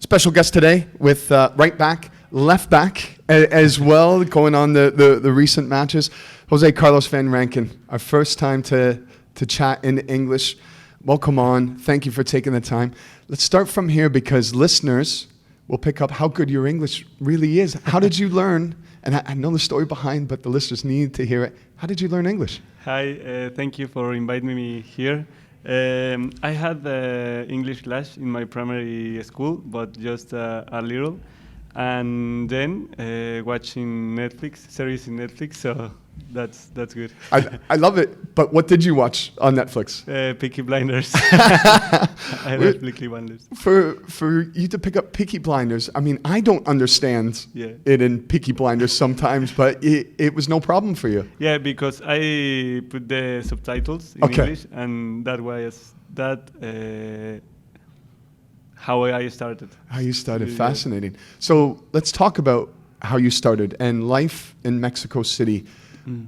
Special guest today with right back, left back as well, going on the recent matches. Josecarlos Van Rankin, our first time to chat in English. Welcome on. Thank you for taking the time. Let's start from here because listeners will pick up how good your English really is. How did you learn? And I know the story behind, but the listeners need to hear it. How did you learn English? Hi, thank you for inviting me here. I had English class in my primary school, but just a little. And then watching Netflix, series in Netflix, so that's good. I love it, but what did you watch on Netflix? Peaky Blinders. I love Peaky Blinders. For you to pick up Peaky Blinders, I mean, I don't understand it in Peaky Blinders sometimes, but it was no problem for you. Yeah, because I put the subtitles in English, and that was how I started. How you started, fascinating. So let's talk about how you started and life in Mexico City.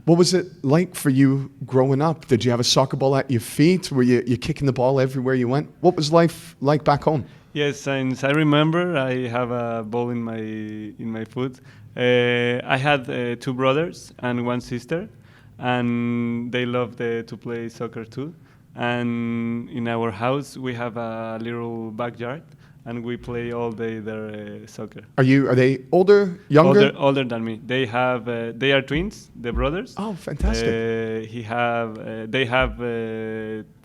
What was it like for you growing up? Did you have a soccer ball at your feet? Were you kicking the ball everywhere you went? What was life like back home? Yes, since I remember, I have a ball in my foot. I had two brothers and one sister, and they loved to play soccer too. And in our house, we have a little backyard, and we play all day there soccer. Are they older, younger? Older than me. They are twins, the brothers. Oh, fantastic! They have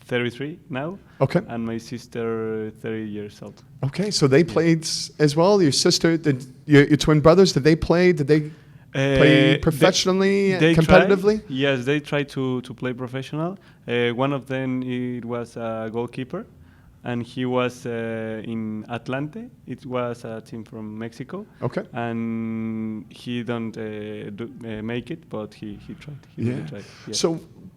33 now. Okay. And my sister 30 years old. Okay, so they played as well. Your sister, your twin brothers, did they play? Did they play professionally, competitively? Yes, they try to play professional. One of them, it was a goalkeeper, and he was in Atlante. It was a team from Mexico. Okay. And he don't make it, but he tried. He tried. Yeah.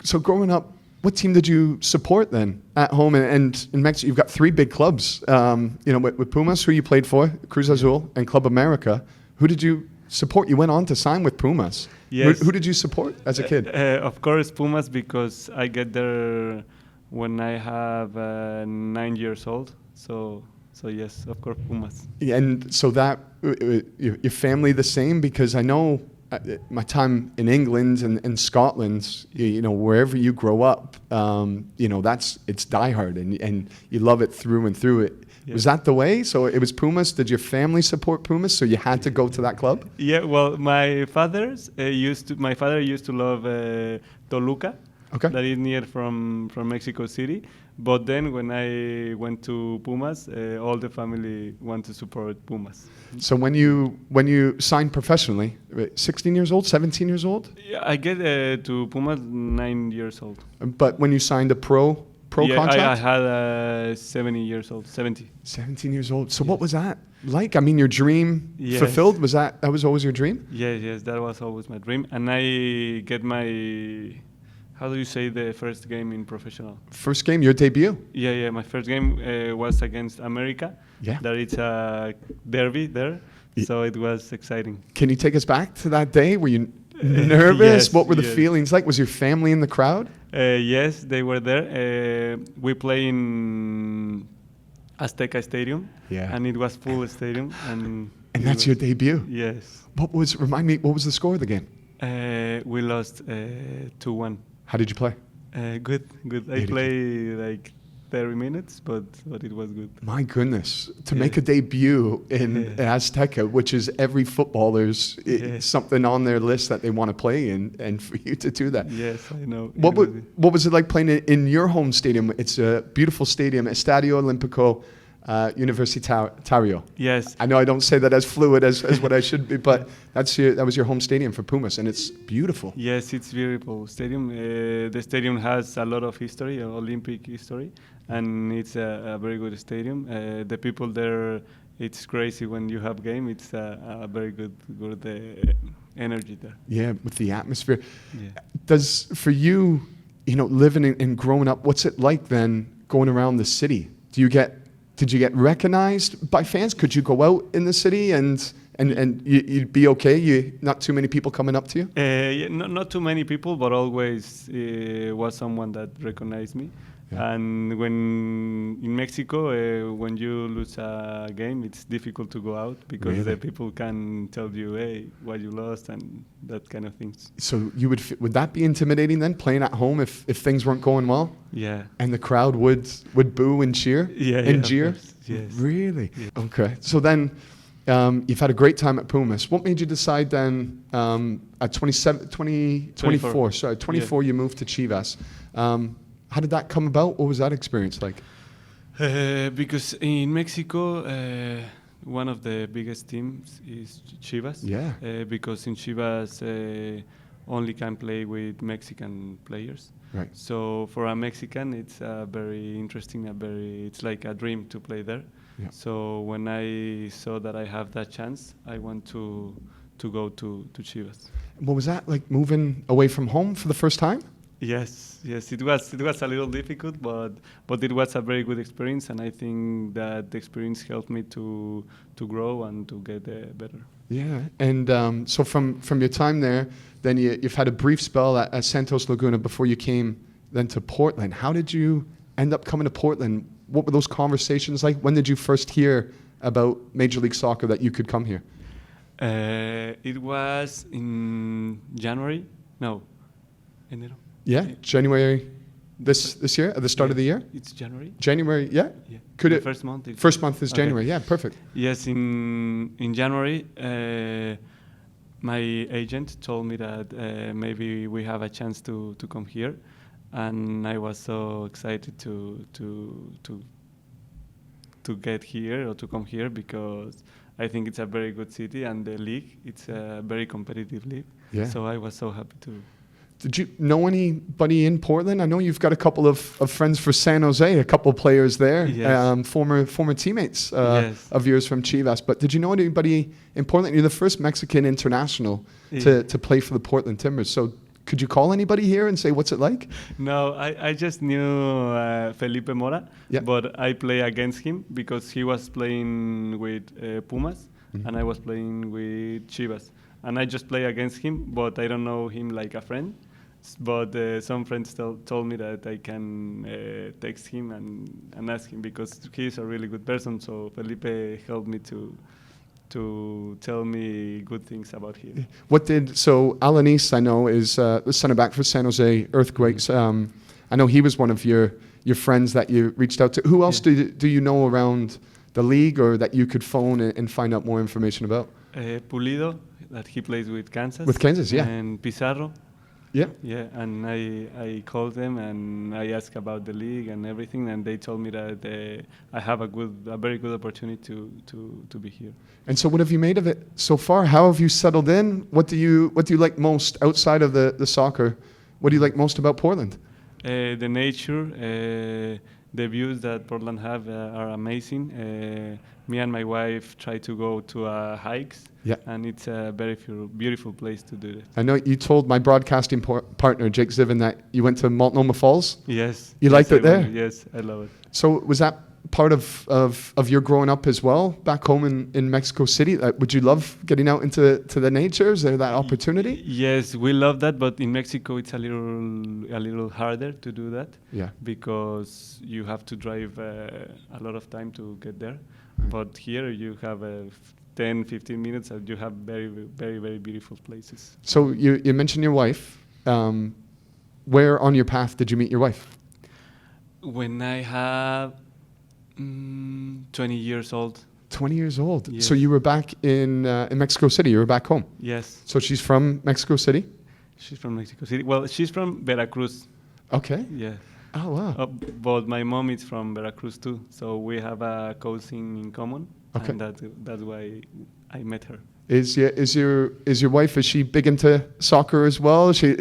So growing up, what team did you support then at home? And in Mexico, you've got three big clubs. With Pumas, who you played for, Cruz Azul, and Club America. Who did you support? You went on to sign with Pumas. Yes. Who did you support as a kid? Of course, Pumas, because I get there when I have 9 years old. So yes, of course, Pumas. Yeah, and so that your family the same, because I know my time in England and Scotland, wherever you grow up, it's diehard and you love it through and through it. Yeah. Was that the way? So it was Pumas. Did your family support Pumas? So you had to go to that club? Yeah. Well, my father used to love Toluca. Okay. That is near from Mexico City. But then when I went to Pumas, all the family want to support Pumas. So when you signed professionally, 16 years old, 17 years old? Yeah, I get to Pumas 9 years old. But when you signed a pro contract? I had 70 years old, 70. 17 years old. So what was that like? I mean, your dream fulfilled? Was that was always your dream? Yes, that was always my dream. And I get my... How do you say the first game in professional? First game, your debut? Yeah. My first game was against America. Yeah. That it's a derby there, so it was exciting. Can you take us back to that day? Were you nervous? Yes, what were the feelings like? Was your family in the crowd? Yes, they were there. We play in Azteca Stadium, and it was full stadium. And that's your debut? Yes. Remind me, what was the score of the game? We lost 2-1. How did you play? Good. I played like 30 minutes, but it was good. My goodness. To make a debut in Azteca, which is every footballer's something on their list that they want to play in, and for you to do that. Yes, I know. What was it like playing in your home stadium? It's a beautiful stadium, Estadio Olímpico Universitario. Yes. I know I don't say that as fluid as what I should be, but that was your home stadium for Pumas, and it's beautiful. Yes, it's beautiful stadium. The stadium has a lot of history, Olympic history, and it's a very good stadium. The people there, it's crazy when you have game. It's a very good energy there. Yeah, with the atmosphere. Yeah. For you, living and growing up, what's it like then going around the city? Did you get recognized by fans? Could you go out in the city and you'd be okay? Not too many people coming up to you? Not too many people, but always was someone that recognized me. Yeah. And when in Mexico, when you lose a game, it's difficult to go out because Really? the people can tell you, "Hey, why you lost," and that kind of things. So you would that be intimidating then, playing at home if things weren't going well, Yeah. and the crowd would boo and cheer Yeah. and Of jeer? course. Yes. Really? Yeah. Okay. So then you've had a great time at Pumas. What made you decide then at 24, sorry, 24 you moved to Chivas. How did that come about? What was that experience like? Because in Mexico, one of the biggest teams is Chivas. Yeah. Because in Chivas, only can play with Mexican players. Right. So for a Mexican, it's very interesting. It's like a dream to play there. Yeah. So when I saw that I have that chance, I want to go to Chivas. What was that like, moving away from home for the first time? Yes, it was a little difficult, but it was a very good experience, and I think that the experience helped me to grow and to get better. Yeah, and so from your time there, then you've had a brief spell at Santos Laguna before you came then to Portland. How did you end up coming to Portland? What were those conversations like? When did you first hear about Major League Soccer, that you could come here? It was in January. No, enero. Yeah, January this year, at the start of the year? It's January. January, yeah? Yeah. Could The it? first month. First month is Okay. January, yeah, perfect. Yes, in January, my agent told me that maybe we have a chance to come here, and I was so excited to get here or to come here because I think it's a very good city, and the league, it's a very competitive league. Yeah. So I was so happy to. Did you know anybody in Portland? I know you've got a couple of friends for San Jose, a couple of players there, Yes. former teammates Yes. of yours from Chivas. But did you know anybody in Portland? You're the first Mexican international Yeah. to play for the Portland Timbers. So could you call anybody here and say, what's it like? No, I just knew Felipe Mora, Yeah. but I play against him because he was playing with Pumas, and I was playing with Chivas. And I just play against him, but I don't know him like a friend. But some friends told me that I can text him and ask him because he's a really good person. So Felipe helped me to tell me good things about him. So Alanis, I know, is the center back for San Jose Earthquakes. I know he was one of your friends that you reached out to. Who else do you know around the league or that you could phone and find out more information about? Pulido, that he plays with Kansas. With Kansas, yeah. And Pizarro. Yeah. Yeah, and I called them and I asked about the league and everything, and they told me that I have a very good opportunity to be here. And so, what have you made of it so far? How have you settled in? What do you like most outside of the soccer? What do you like most about Portland? The nature, the views that Portland have are amazing. Me and my wife try to go to hikes, Yeah. and it's a very beautiful place to do it. I know you told my broadcasting partner, Jake Zivin, that you went to Multnomah Falls. Yes. You yes, liked it there? Yes, I love it. So was that part of your growing up as well, back home in Mexico City? Would you love getting out into the nature? Is there that opportunity? Yes, we love that, but in Mexico it's a little harder to do that. Yeah. Because you have to drive a lot of time to get there. But here you have 10, 15 minutes and you have very, very, very beautiful places. So you mentioned your wife. Where on your path did you meet your wife? When I have 20 years old. 20 years old. Yes. So you were back in Mexico City. You were back home. Yes. So she's from Mexico City? She's from Mexico City. Well, she's from Veracruz. Okay. Yeah. Oh, wow. But my mom is from Veracruz too. So we have a cousin in common. Okay. And that's why I met her. Is your wife, is she big into soccer as well? She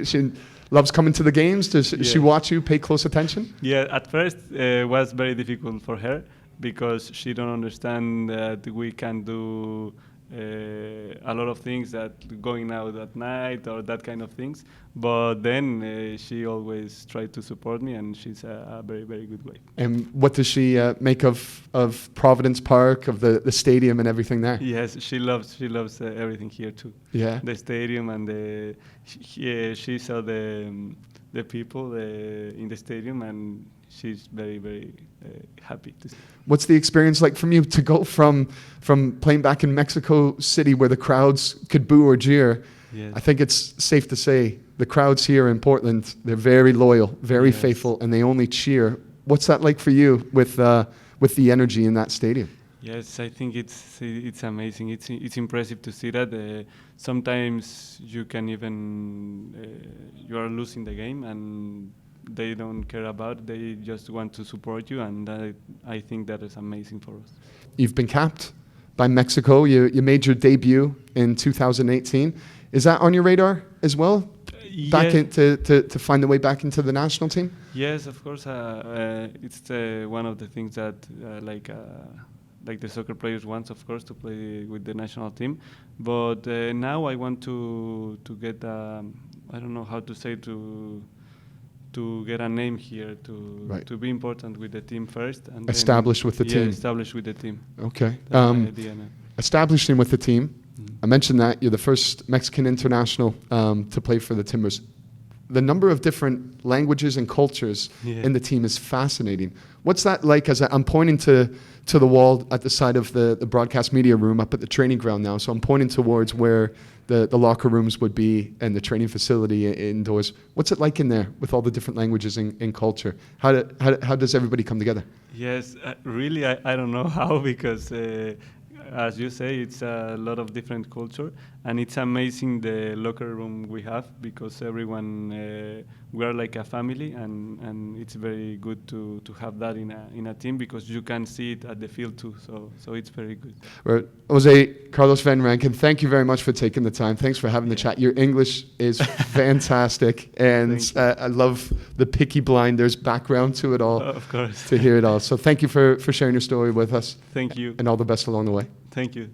loves coming to the games? Does she watch you, pay close attention? Yeah, at first it was very difficult for her because she don't understand that we can do a lot of things, that going out at night or that kind of things. But then she always tried to support me, and she's a very, very good wife. And what does she make of Providence Park, of the stadium and everything there? Yes, she loves everything here too. Yeah. The stadium and she saw the people in the stadium, and she's very, very happy to see. What's the experience like from you to go from playing back in Mexico City where the crowds could boo or jeer? Yes. I think it's safe to say the crowds here in Portland, they're very loyal, very Yes. faithful, and they only cheer. What's that like for you with the energy in that stadium? Yes, I think it's amazing. It's impressive to see that. Sometimes you can even you are losing the game and they don't care about it. They just want to support you, and I think that is amazing for us. You've been capped by Mexico. You made your debut in 2018. Is that on your radar as well? Back to find the way back into the national team? Yes, of course. It's one of the things that like the soccer players want, of course, to play with the national team. But now I want to get I don't know how to say to get a name here to be important with the team first and established with the team. Established with the team. Okay. That's my idea now. Establishing with the team. I mentioned that you're the first Mexican international to play for the Timbers. The number of different languages and cultures in the team is fascinating. What's that like? As I'm pointing to the wall at the side of the broadcast media room up at the training ground now, so I'm pointing towards where the locker rooms would be and the training facility indoors. What's it like in there with all the different languages and culture? How does everybody come together? Yes, really, I don't know how, because as you say, it's a lot of different culture, and it's amazing the locker room we have, because everyone we are like a family, and it's very good to have that in a team, because you can see it at the field too. So it's very good. Well, Josecarlos Van Rankin, thank you very much for taking the time. Thanks for having the chat. Your English is fantastic, and I love the Peaky Blinders background to it all. Of course. To hear it all. So thank you for sharing your story with us. Thank you. And all the best along the way. Thank you.